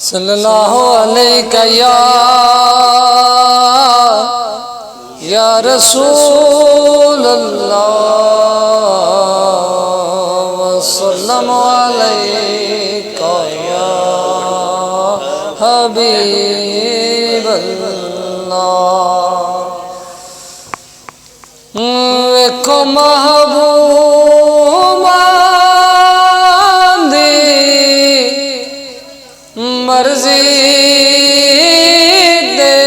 सल्लल्लाहु अलैका या रसूल अल्लाह वसल्लम अलैका या हबीब अल्लाह। को महबूबा दी मर्जी दे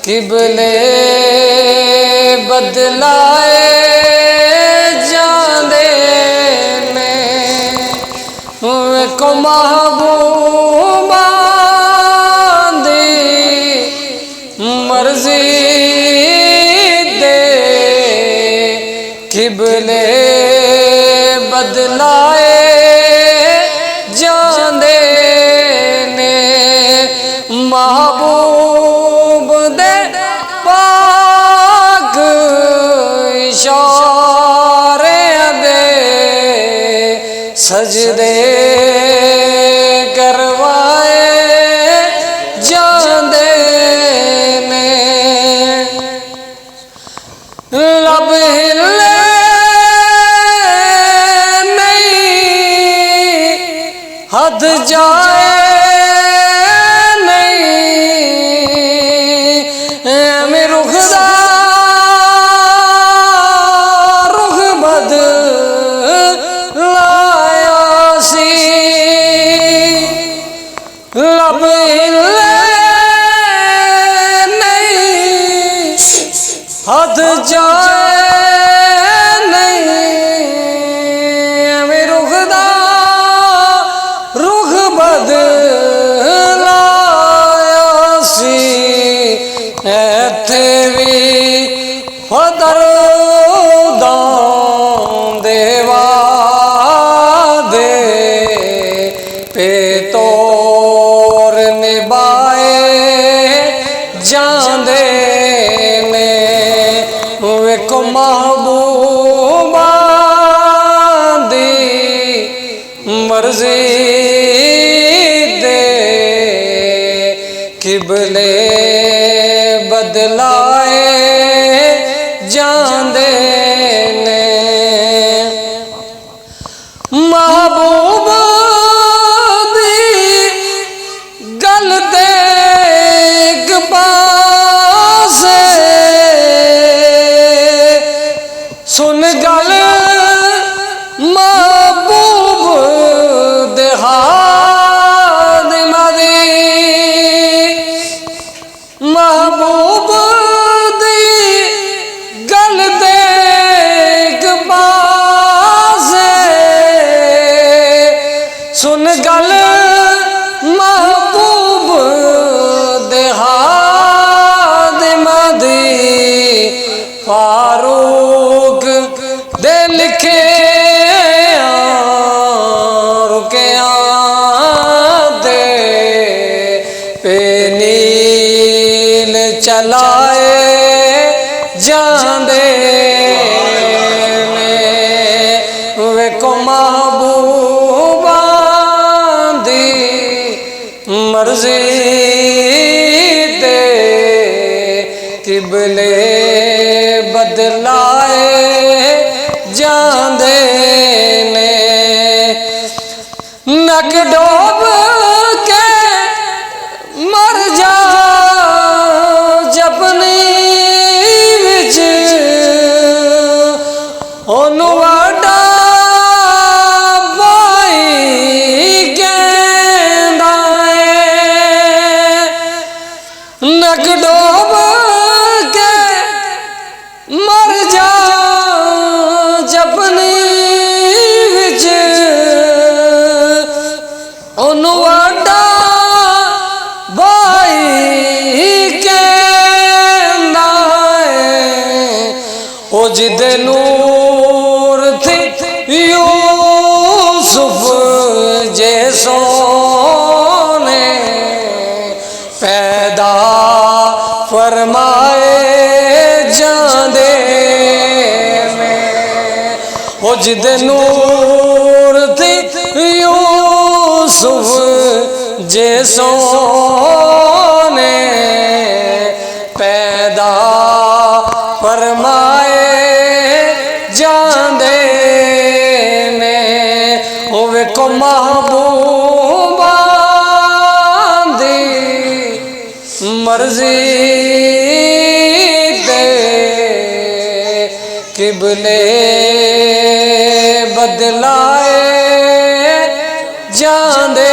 किबले बदलाए जांदे ने को महबूबा दी मर्जी किबले बदलाए जांदे ने महबूब दे पाक इशारे दे सजदे करवाए जांदे ने लब हिले हद जाए नहीं मैं रुखदा रुख बदलाया सी लब हिले नहीं हद जाए देवा दे पे तोर निभाए जांदे ने वे को महबूबा दी मर्जी दे किबले बदलाए जांदे ने महबूब दी गल ते एक पासे सुन गल महबूब दे हाथ मदी महबूब सुन गल महबूब देहाद मदी फारूक दे लिखे रुके दे पे नील चलाए जांदे वे को महबूबा मर्जी दे किबले बदलाए जांदे ने नक डोब के मर जा जपनी विच ओनू वाडा नक डोब के मर जा जपनी विच ओनू वाडा भाई कहंदा ओ जिदे नूर थी यूसुफ जे सोने पैदा फरमाए जांदे में ओ जिद नूर थी यूसुफ यूसुफ जे सोने पैदा फरमाए जांदे ने होवे को महबूबा दी मर्जी दे किबले बदलाए जांदे